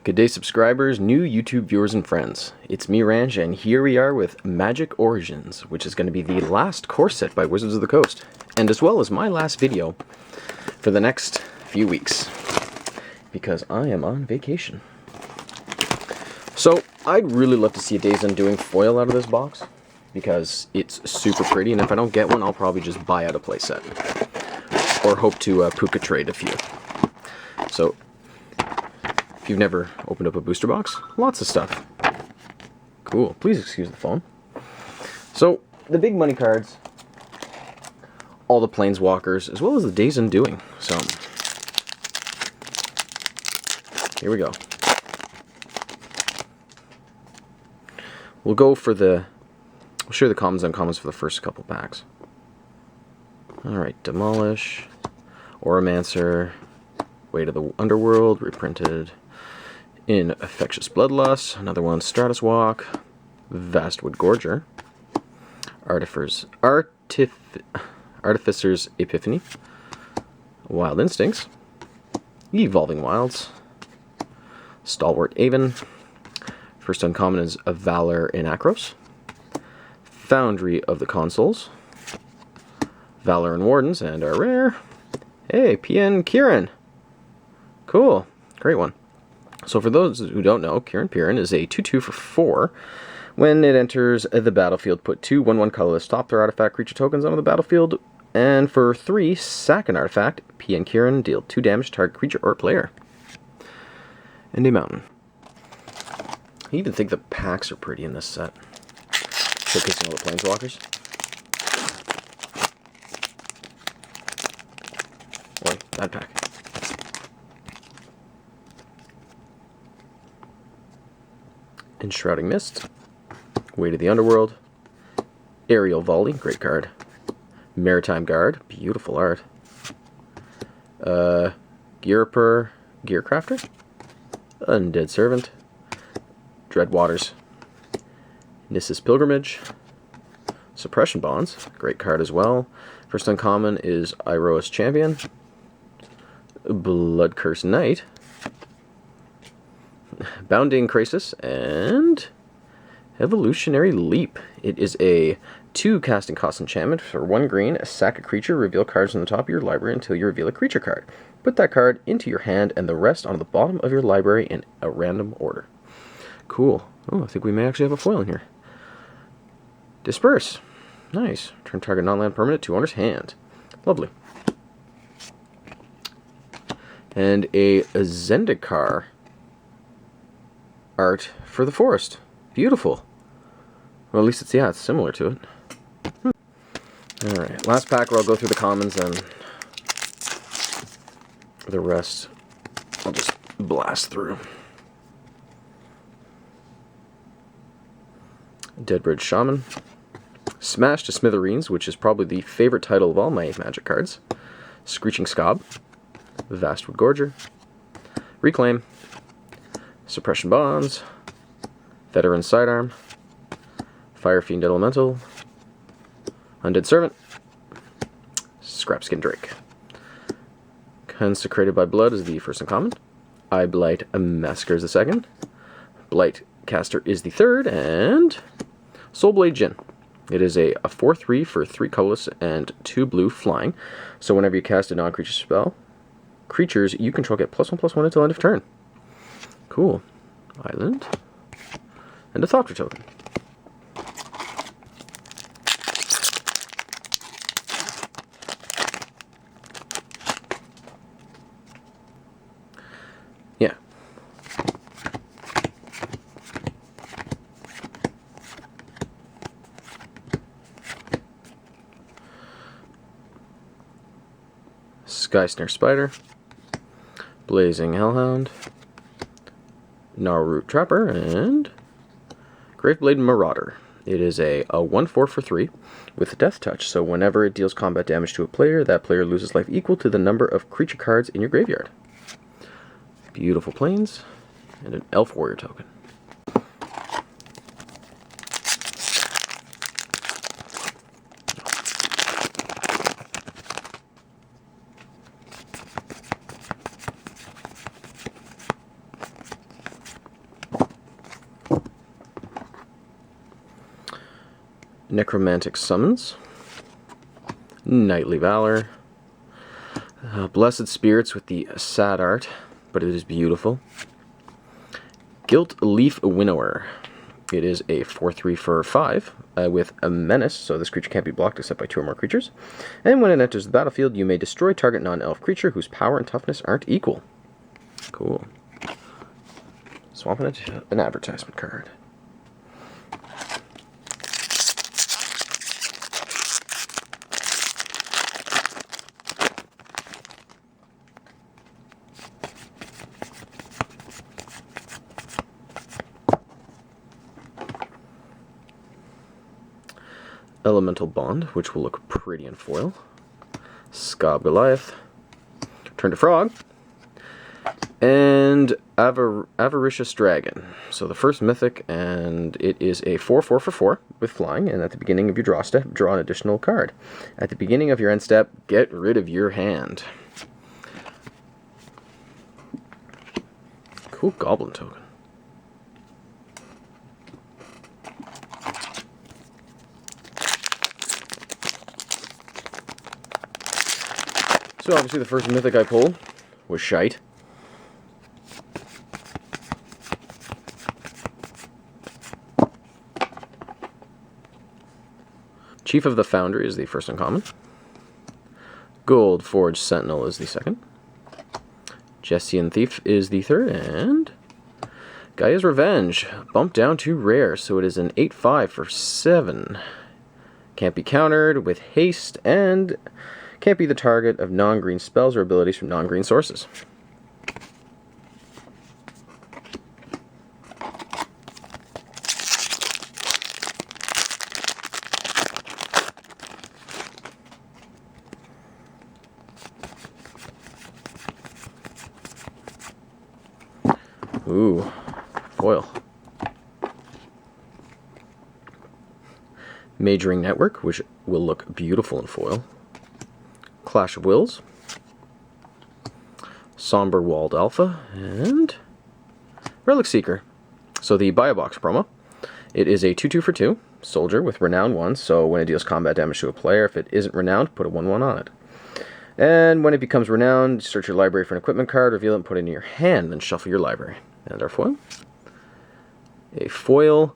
Good day, subscribers, new YouTube viewers, and friends. It's me, Ranj, and here we are with Magic Origins, which is going to be the last core set by Wizards of the Coast, and as well as my last video for the next few weeks, because I am on vacation. So, I'd really love to see a Days Undoing foil out of this box, because it's super pretty, and if I don't get one, I'll probably just buy out a playset, or hope to puka trade a few. So, if you've never opened up a booster box, lots of stuff. Cool. Please excuse the phone. So, the big money cards, all the Planeswalkers, as well as the Days Undoing. So, here we go. We'll go for we'll share the commons and uncommons for the first couple packs. Alright, Demolish, Oromancer, Way to the Underworld, reprinted in Infectious Bloodlust, another one, Stratus Walk, Vastwood Gorger, Artificer's Epiphany, Wild Instincts, Evolving Wilds, Stalwart Aven, first uncommon is a Valor in Akros, Foundry of the Consoles, Valor in Wardens, and our rare, hey, PN Kieran. Cool, great one. So for those who don't know, Kieran Piran is a 2/2 for 4. When it enters the battlefield, put 2 1/1 colorless top threat artifact creature tokens onto the battlefield, and for 3, sack an artifact. PN Kieran, deal 2 damage to target creature or player. And a mountain. I even think the packs are pretty in this set. Showcasing all the Planeswalkers. Boy, that pack. Enshrouding Mist, Way to the Underworld, Aerial Volley, great card, Maritime Guard, beautiful art, Gearper, Gearcrafter, Undead Servant, Dreadwaters, Nissa's Pilgrimage, Suppression Bonds, great card as well. First uncommon is Iroa's Champion, Bloodcurse Knight, Bounding Krasis, and Evolutionary Leap. It is a 2 casting cost enchantment for 1 green, sack a creature, reveal cards on the top of your library until you reveal a creature card. Put that card into your hand and the rest on the bottom of your library in a random order. Cool. Oh, I think we may actually have a foil in here. Disperse. Nice. Turn target non-land permanent to owner's hand. Lovely. And a Zendikar art for the forest. Beautiful. Well, at least it's, yeah, it's similar to it. Alright, last pack where I'll go through the commons, and the rest I'll just blast through. Deadbridge Shaman, Smash to Smithereens, which is probably the favorite title of all my Magic cards, Screeching Scob, Vastwood Gorger, Reclaim, Suppression Bonds, Veteran Sidearm, Firefiend Elemental, Undead Servant, Scrapskin Drake. Consecrated by Blood is the first uncommon. Eye Blight Massacre is the second. Blight Caster is the third, and Soulblade Djinn. It is a 4/3 for 3 colorless and 2 blue flying. So whenever you cast a non-creature spell, creatures you control get +1/+1 until end of turn. Cool. Island. And a Thopter token. Yeah. Sky Snare Spider. Blazing Hellhound. Gnarlroot Trapper, and Graveblade Marauder. It is a 1/4 for 3 with Death Touch, so whenever it deals combat damage to a player, that player loses life equal to the number of creature cards in your graveyard. Beautiful plains, and an Elf Warrior token. Necromantic Summons, Knightly Valor, Blessed Spirits with the sad art, but it is beautiful. Gilt Leaf Winnower. It is a 4/3 for 5 with a menace, so this creature can't be blocked except by 2 or more creatures. And when it enters the battlefield, you may destroy target non-elf creature whose power and toughness aren't equal. Cool. Swapping it to an advertisement card. Elemental Bond, which will look pretty in foil. Scob Goliath. Turn to Frog. And Avaricious Dragon. So the first mythic, and it is a 4/4 for 4 with flying, and at the beginning of your draw step, draw an additional card. At the beginning of your end step, get rid of your hand. Cool Goblin token. So obviously the first mythic I pulled was shite. Chief of the Foundry is the first uncommon. Gold Forged Sentinel is the second. Jessian Thief is the third, and Gaia's Revenge bumped down to rare, so it is an 8/5 for 7. Can't be countered with haste, and can't be the target of non-green spells or abilities from non-green sources. Ooh, foil. Majoring Network, which will look beautiful in foil. Clash of Wills, Somber Walled Alpha, and Relic Seeker. So the Buy a Box promo. It is a 2/2 for 2 soldier with Renown 1, so when it deals combat damage to a player, if it isn't renowned, put a 1/1 on it. And when it becomes renowned, search your library for an equipment card, reveal it, and put it in your hand, then shuffle your library. And our foil. A foil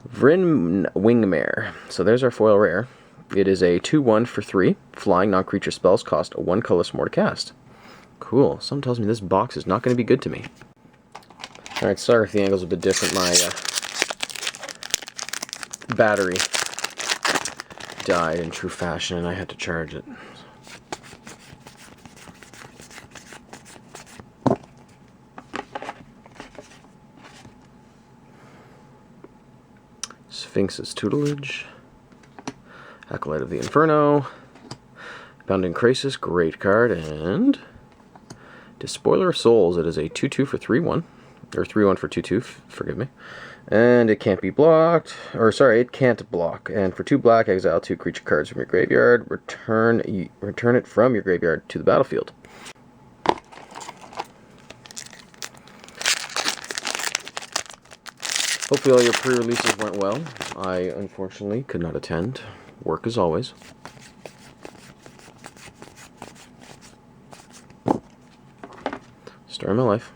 Vryn Wingmare. So there's our foil rare. It is a 2/1 for 3. Flying non-creature spells cost 1 colorless more to cast. Cool. Something tells me this box is not going to be good to me. Alright, sorry if the angle's a bit different. My battery died in true fashion and I had to charge it. Sphinx's Tutelage. Acolyte of the Inferno. Bounding Crisis, great card, and Despoiler of Souls. It is a 2/2 for 3/1, or 3/1 for 2/2, forgive me. And it can't be blocked, or sorry, it can't block. And for 2 black, exile 2 creature cards from your graveyard, return it from your graveyard to the battlefield. Hopefully all your pre-releases went well. I unfortunately could not attend. Work as always. Story of my life.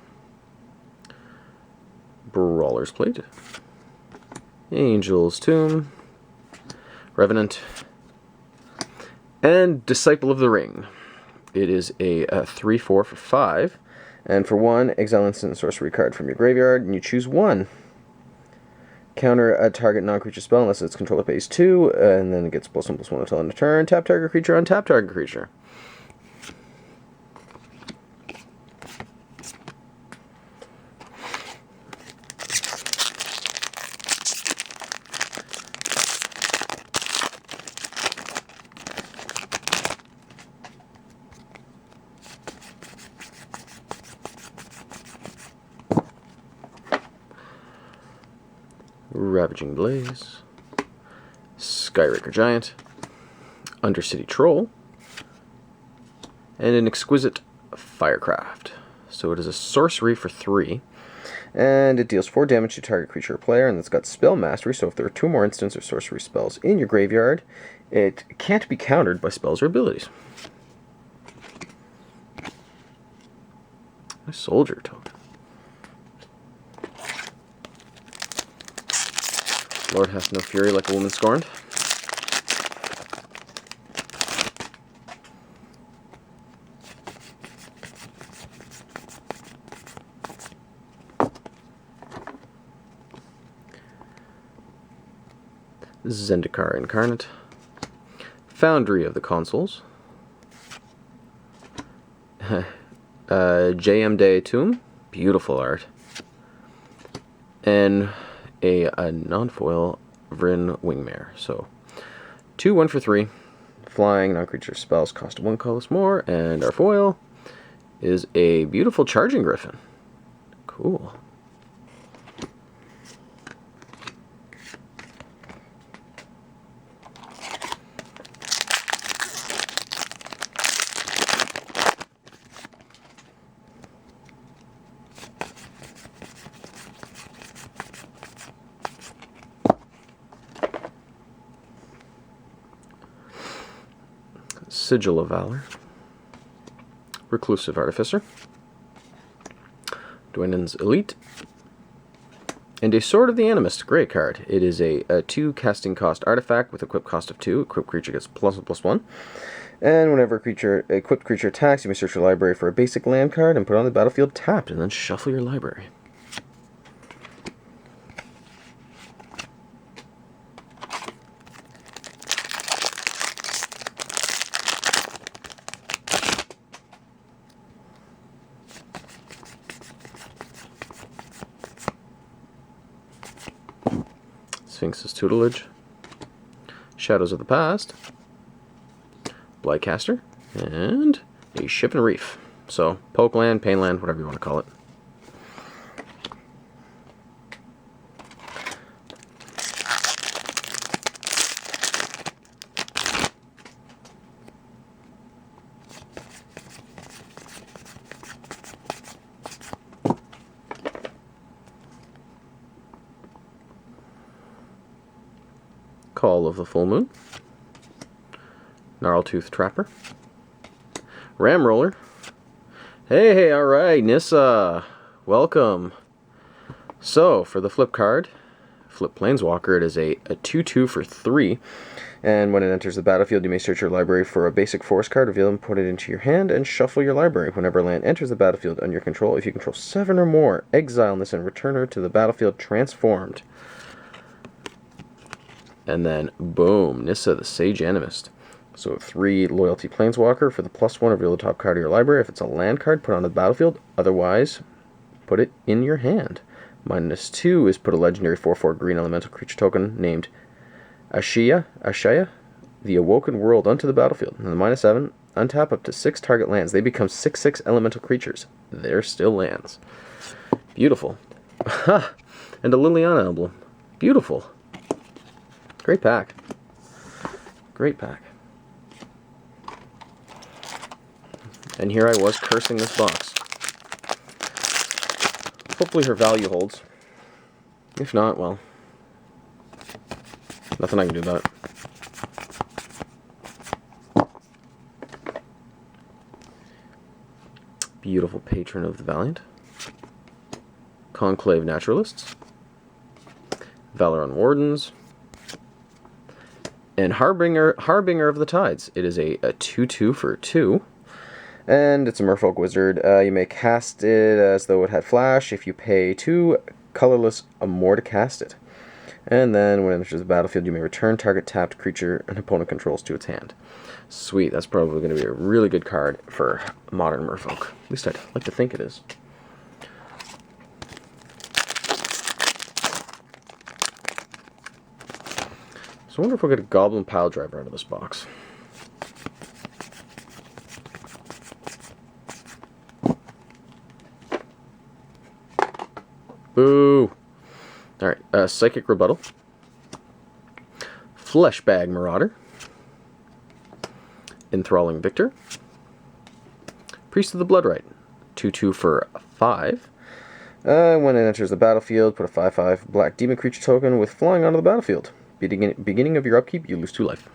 Brawler's Plate. Angel's Tomb. Revenant. And Disciple of the Ring. It is a 3/4 for 5. And for 1, exile instant sorcery card from your graveyard, and you choose 1. Counter a target non-creature spell unless its controller pays 2, and then it gets +1/+1 until end of turn. Tap target creature, untap target creature. Ravaging Blaze, Skyraker Giant, Undercity Troll, and an Exquisite Firecraft. So it is a sorcery for 3. And it deals 4 damage to target creature or player, and it's got Spell Mastery, so if there are 2 more instants or sorcery spells in your graveyard, it can't be countered by spells or abilities. A soldier token. Lord hath no fury like a woman scorned. Zendikar Incarnate. Foundry of the Consoles. JM Day Tomb. Beautiful art. And a non-foil Vryn Wingmare. So, 2 1 for 3. Flying, non-creature spells cost 1 colorless more. And our foil is a beautiful Charging Griffin. Cool. Sigil of Valor, Reclusive Artificer, Dwynen's Elite, and a Sword of the Animist. Great card. It is a 2 casting cost artifact with equip cost of 2. Equipped creature gets +1/+1. And whenever equipped creature attacks, you may search your library for a basic land card and put it on the battlefield tapped, and then shuffle your library. Sphinx's Tutelage, Shadows of the Past, Blightcaster, and a Ship and Reef. So, poke land, pain land, whatever you want to call it. Call of the Full Moon, Gnarltooth Trapper, Ramroller. Hey, alright, Nissa, welcome. So, for the flip card, Flip Planeswalker, it is a 2/2 for 3, and when it enters the battlefield, you may search your library for a basic force card, reveal and put it into your hand, and shuffle your library. Whenever a land enters the battlefield under your control, if you control 7 or more, exile this and return her to the battlefield transformed. And then, boom, Nissa, the Sage Animist. So 3 Loyalty Planeswalker for the +1, reveal the top card of your library. If it's a land card, put it on the battlefield. Otherwise, put it in your hand. -2 is put a legendary 4/4 green elemental creature token named Ashaya, the Awoken World, onto the battlefield. And the -7, untap up to 6 target lands. They become 6/6 elemental creatures. They're still lands. Beautiful. And a Liliana emblem. Beautiful. Great pack. Great pack. And here I was cursing this box. Hopefully her value holds. If not, well, nothing I can do about it. Beautiful Patron of the Valiant. Conclave Naturalists. Valoran Wardens. And Harbinger of the Tides. It is a 2/2 for 2. And it's a Merfolk Wizard. You may cast it as though it had flash if you pay 2 colorless or more to cast it. And then when it enters the battlefield, you may return target tapped creature an opponent controls to its hand. Sweet, that's probably going to be a really good card for modern Merfolk. At least I'd like to think it is. So I wonder if we'll get a Goblin Pile Driver out of this box. Boo! Alright, Psychic Rebuttal. Fleshbag Marauder. Enthralling Victor. Priest of the Bloodright. 2/2 for 5. When it enters the battlefield, put a 5/5 black demon creature token with flying onto the battlefield. Beginning of your upkeep, you lose 2 life.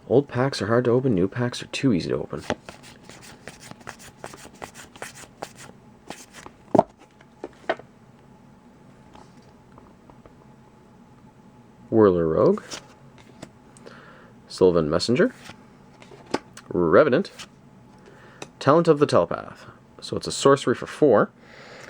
Old packs are hard to open, new packs are too easy to open. Whirler Rogue, Sylvan Messenger, Revenant, Talent of the Telepath. So it's a sorcery for 4.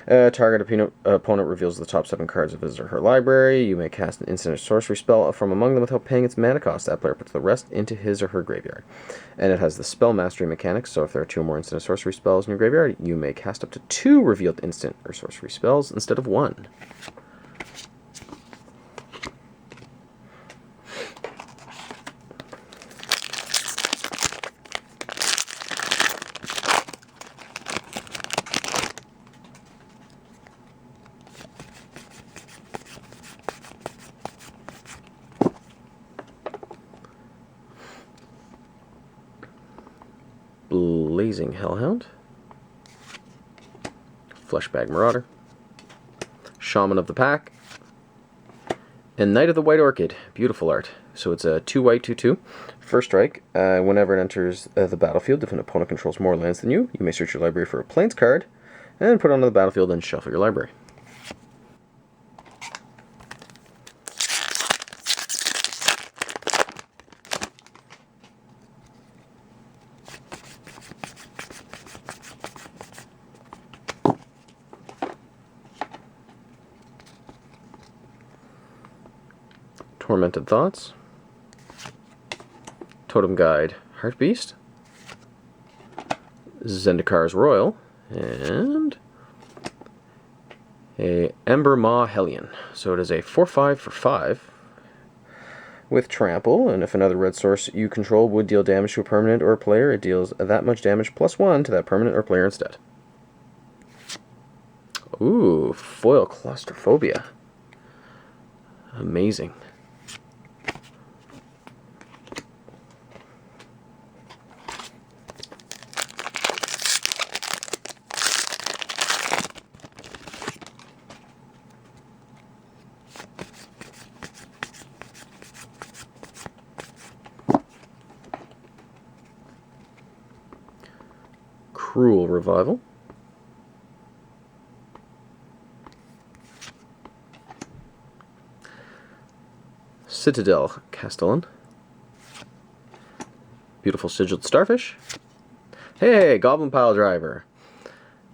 Target opponent reveals the top 7 cards of his or her library. You may cast an instant or sorcery spell from among them without paying its mana cost. That player puts the rest into his or her graveyard. And it has the spell mastery mechanics, so if there are 2 or more instant or sorcery spells in your graveyard, you may cast up to 2 revealed instant or sorcery spells instead of 1. Blazing Hellhound, Fleshbag Marauder, Shaman of the Pack, and Knight of the White Orchid. Beautiful art. So it's a 2 white, 2/2. First strike, whenever it enters the battlefield, if an opponent controls more lands than you, you may search your library for a Plains card, and put it onto the battlefield and shuffle your library. Tormented Thoughts, Totem Guide Heartbeast, Zendikar's Royal, and a Ember Maw Hellion. So it is a 4/5 for 5 with Trample, and if another red source you control would deal damage to a permanent or a player, it deals that much damage +1 to that permanent or player instead. Ooh, Foil Claustrophobia. Amazing. Cruel Revival, Citadel Castellan, Beautiful Sigiled Starfish. Hey, Goblin Pile Driver.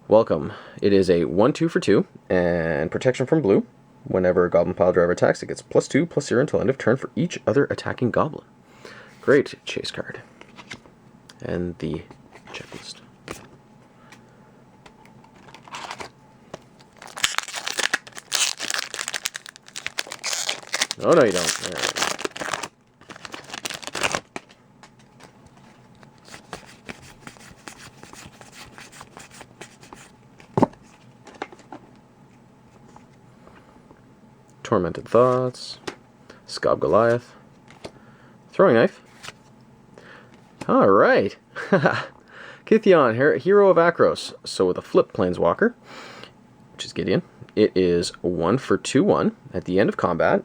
Welcome. It is a 1/2 for 2, and protection from blue. Whenever a Goblin Pile Driver attacks, it gets +2/+0 until end of turn for each other attacking goblin. Great chase card. And the checklist. Oh, no, you don't. All right. Tormented Thoughts, Scob Goliath, Throwing Knife. All right. Kytheon, Hero of Akros. So with a flip Planeswalker, which is Gideon, it is 1 for 2/1 at the end of combat.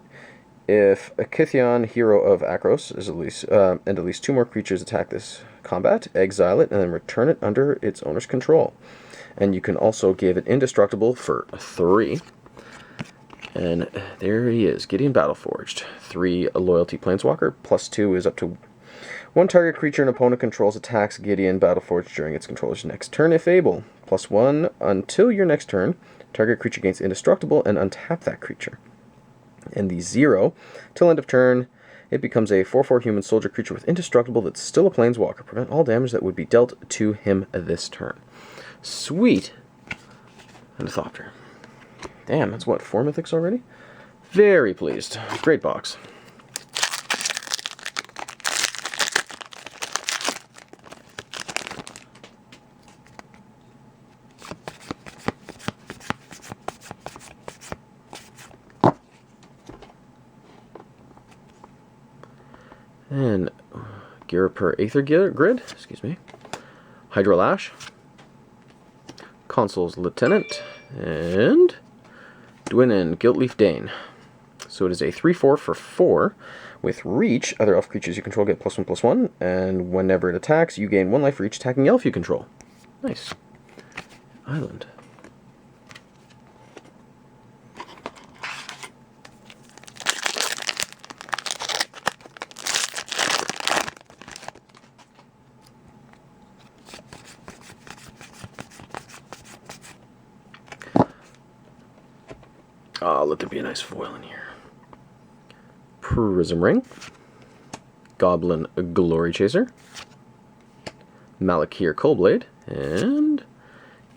If a Kytheon, Hero of Akros, is at least 2 more creatures attack this combat, exile it and then return it under its owner's control. And you can also give it Indestructible for 3. And there he is, Gideon Battleforged. 3 Loyalty Planeswalker, +2 is up to 1 target creature an opponent controls attacks Gideon Battleforged during its controller's next turn if able. +1 until your next turn. Target creature gains Indestructible and untap that creature. And the 0, till end of turn, it becomes a 4/4 human soldier creature with Indestructible that's still a Planeswalker. Prevent all damage that would be dealt to him this turn. Sweet. And a Thopter. Damn, that's what, 4 Mythics already? Very pleased. Great box. And Gear per Aether Grid, excuse me. Hydrolash. Consul's Lieutenant. And Dwynn Guiltleaf Dane. So it is a 3/4 for 4. With Reach, other elf creatures you control get +1/+1. And whenever it attacks, you gain 1 life for each attacking elf you control. Nice. Island. Let there be a nice foil in here. Prism Ring. Goblin Glory Chaser. Malakir Coldblade. And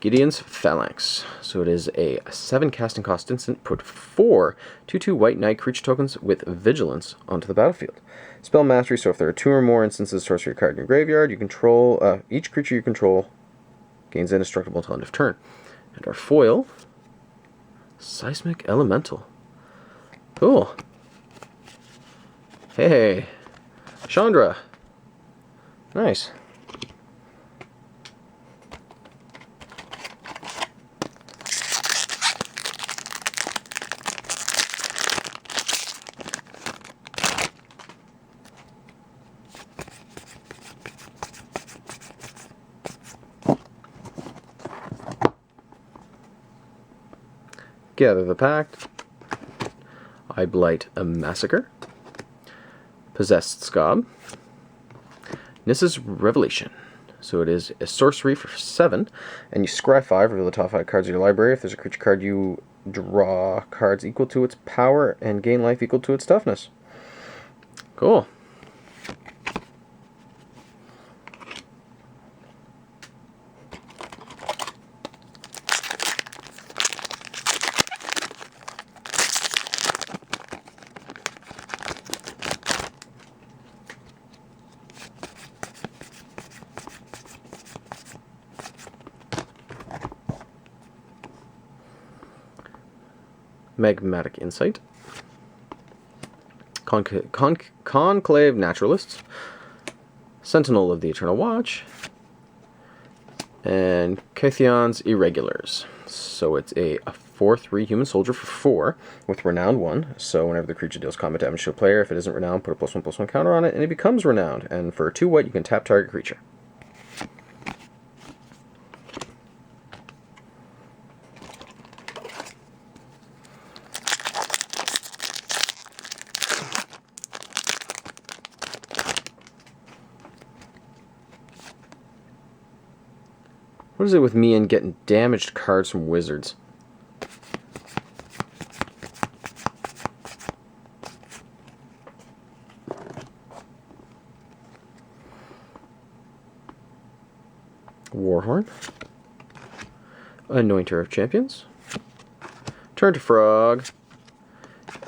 Gideon's Phalanx. So it is a 7 casting cost instant. Put 4 2/2 white knight creature tokens with Vigilance onto the battlefield. Spell Mastery, so if there are 2 or more instances of sorcery card in your graveyard, you control each creature you control gains indestructible until end of turn. And our foil, Seismic Elemental. Cool. Hey, Chandra. Nice. Gather the Pact. I Blight a Massacre. Possessed Scob. Nissa's Revelation. So it is a sorcery for 7, and you scry 5, reveal the top 5 cards of your library. If there's a creature card, you draw cards equal to its power and gain life equal to its toughness. Cool. Magmatic Insight. Conclave Naturalists. Sentinel of the Eternal Watch. And Cathion's Irregulars. So it's a 4/3 human soldier for 4 with Renowned 1. So whenever the creature deals combat damage to a player, if it isn't renowned, put a +1/+1 counter on it, and it becomes renowned. And for 2 white, you can tap target creature. What is it with me and getting damaged cards from Wizards? Warhorn. Anointer of Champions. Turn to Frog.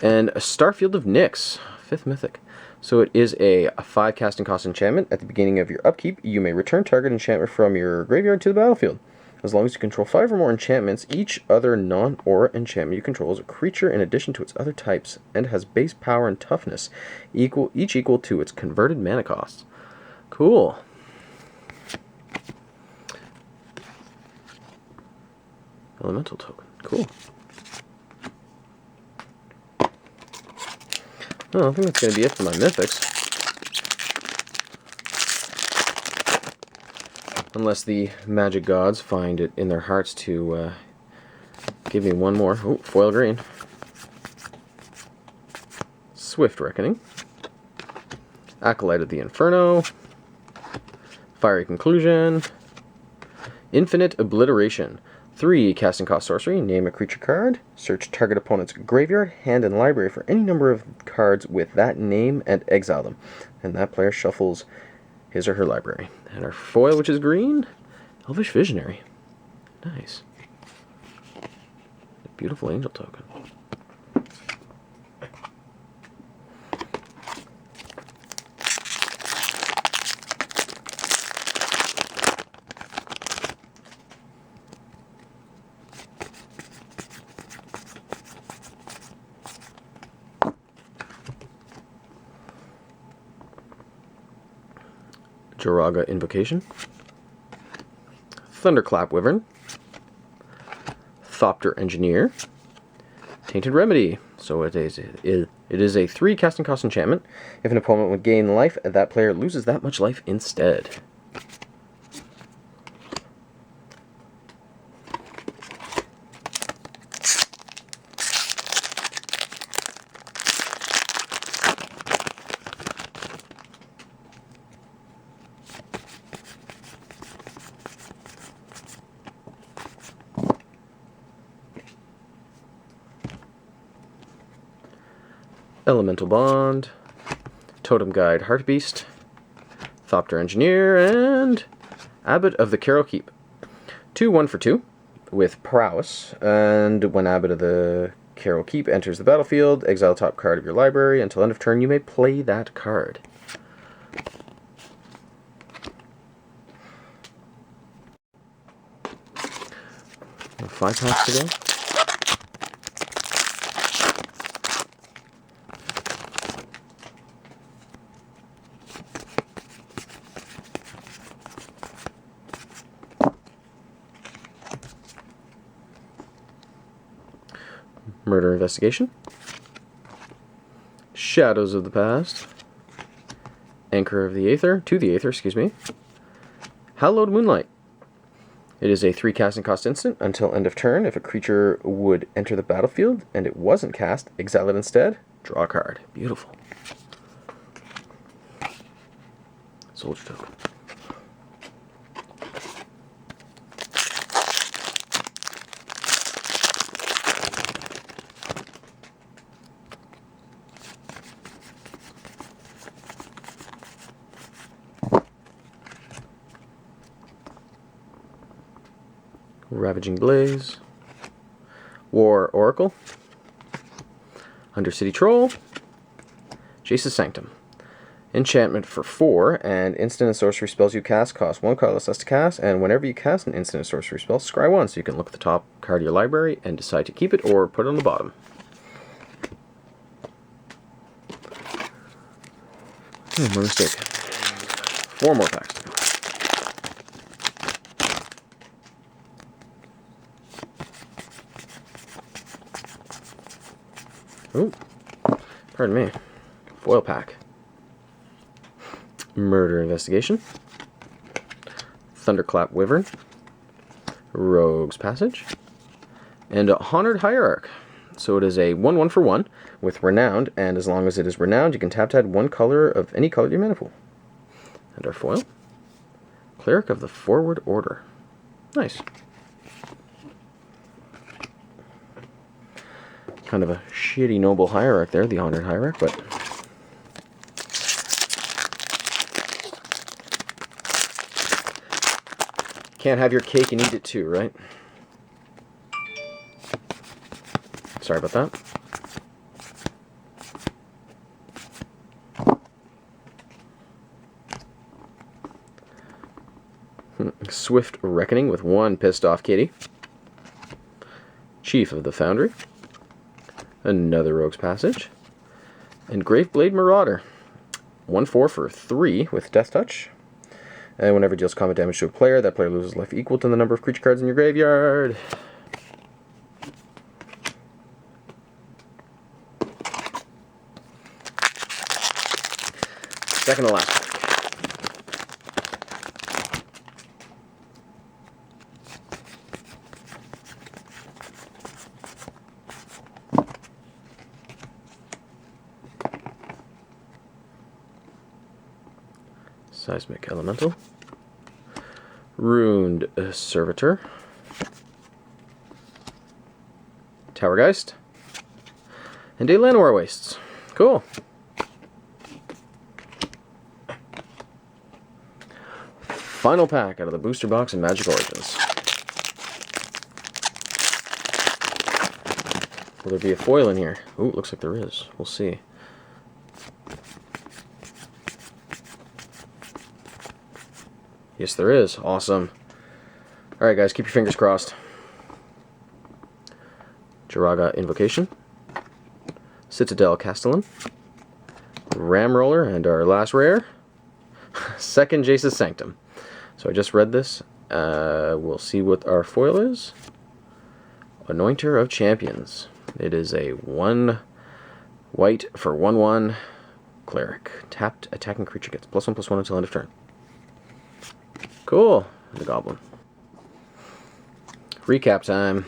And a Starfield of Nyx, 5th Mythic. So it is a 5 casting cost enchantment. At the beginning of your upkeep, you may return target enchantment from your graveyard to the battlefield. As long as you control 5 or more enchantments, each other non-aura enchantment you control is a creature in addition to its other types and has base power and toughness, each equal to its converted mana cost. Cool. Elemental token. Cool. Well, I think that's going to be it for my Mythics. Unless the magic gods find it in their hearts to give me one more. Oh, foil green. Swift Reckoning. Acolyte of the Inferno. Fiery Conclusion. Infinite Obliteration. 3 casting cost sorcery. Name a creature card. Search target opponent's graveyard, hand, and library for any number of cards with that name and exile them. And that player shuffles his or her library. And our foil, which is green, Elvish Visionary. Nice. A beautiful angel token. Joraga Invocation, Thunderclap Wyvern, Thopter Engineer, Tainted Remedy. So it is a 3 casting cost enchantment. If an opponent would gain life, that player loses that much life instead. Elemental Bond, Totem Guide Heartbeast, Thopter Engineer, and Abbot of the Carroll Keep. 2 1 for 2 with Prowess, and when Abbot of the Carroll Keep enters the battlefield, exile top card of your library. Until end of turn, you may play that card. And 5 packs to go. Murder Investigation, Shadows of the Past, Anchor of the Aether, to the Aether, excuse me, Hallowed Moonlight. It is a 3 casting cost instant until end of turn. If a creature would enter the battlefield and it wasn't cast, exile it instead, draw a card. Beautiful. Soldier token. Ravaging Blaze, War Oracle, Undercity Troll, Jace's Sanctum. Enchantment for 4, and instant and sorcery spells you cast cost 1 colorless less to cast, and whenever you cast an instant and sorcery spell, scry 1, so you can look at the top card of your library and decide to keep it or put it on the bottom. My mistake. 4 more packs. Ooh, pardon me. Foil pack. Murder Investigation, Thunderclap Wyvern, Rogue's Passage, and Honored Hierarch. So it is a 1/1 for 1 with Renowned, and as long as it is Renowned, you can tap to add 1 color of any color to your mana pool. And our foil, Cleric of the Forward Order. Nice. Kind of a shitty Noble Hierarch there, the Honored Hierarch, but can't have your cake and eat it too, right? Sorry about that. Swift Reckoning with 1 pissed off kitty. Chief of the Foundry. Another Rogue's Passage. And Graveblade Marauder. 1/4 for 3 with Death Touch. And whenever it deals combat damage to a player, that player loses life equal to the number of creature cards in your graveyard. Second to last pack. Seismic Elemental, Runed Servitor, Towergeist, and a Llanowar Wastes. Cool. Final pack out of the booster box in Magic Origins. Will there be a foil in here? Ooh, looks like there is. We'll see. Yes, there is. Awesome. Alright, guys, keep your fingers crossed. Joraga Invocation, Citadel Castellan, Ramroller, and our last rare, Second Jace's Sanctum. So I just read this. We'll see what our foil is. Anointer of Champions. It is a 1 white for 1/1 cleric. Tapped attacking creature gets +1/+1 until end of turn. Cool. The goblin. Recap time.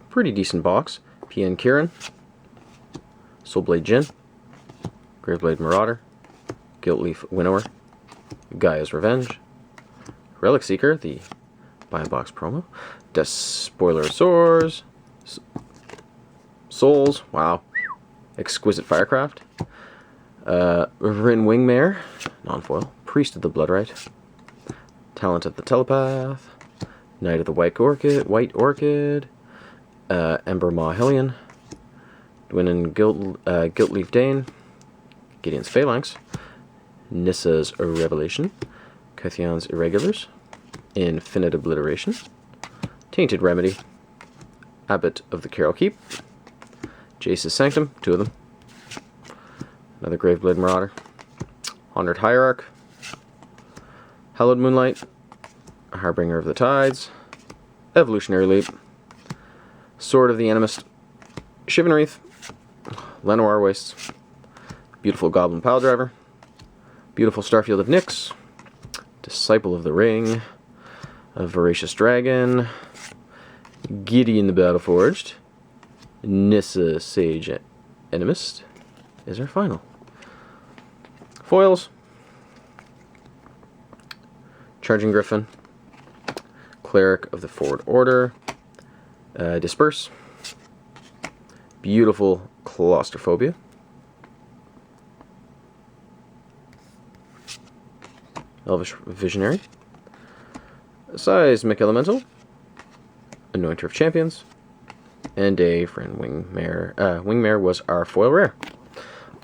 Pretty decent box. PN Kieran. Soulblade Jin. Graveblade Marauder. Guiltleaf Winnower. Gaia's Revenge. Relic Seeker, the buy box promo. Despoiler of Swords. Souls, wow. Exquisite Firecraft. Rin Wingmare, non-foil. Priest of the Bloodright. Talent of the Telepath. Knight of the White Orchid. Ember Maw Hellion. Dwinnen Guiltleaf Dane. Gideon's Phalanx. Nissa's Revelation. Kythion's Irregulars. Infinite Obliteration. Tainted Remedy. Abbot of the Carol Keep. Jace's Sanctum, 2 of them. Another Graveblade Marauder. Honored Hierarch. Hallowed Moonlight. Harbinger of the Tides. Evolutionary Leap. Sword of the Animist. Shivan Wreath. Lenoir Wastes. Beautiful Goblin Piledriver. Beautiful Starfield of Nyx. Disciple of the Ring. A Voracious Dragon. Gideon the Battleforged. Nissa Sage Animist is our final. Foils. Charging Griffin. Cleric of the Forward Order. Disperse. Beautiful Claustrophobia. Elvish Visionary. Seismic Elemental. Anointer of Champions. And a friend Wingmare. Wingmare was our foil rare.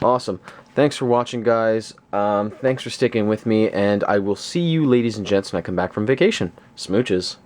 Awesome. Thanks for watching, guys. Thanks for sticking with me, and I will see you, ladies and gents, when I come back from vacation. Smooches.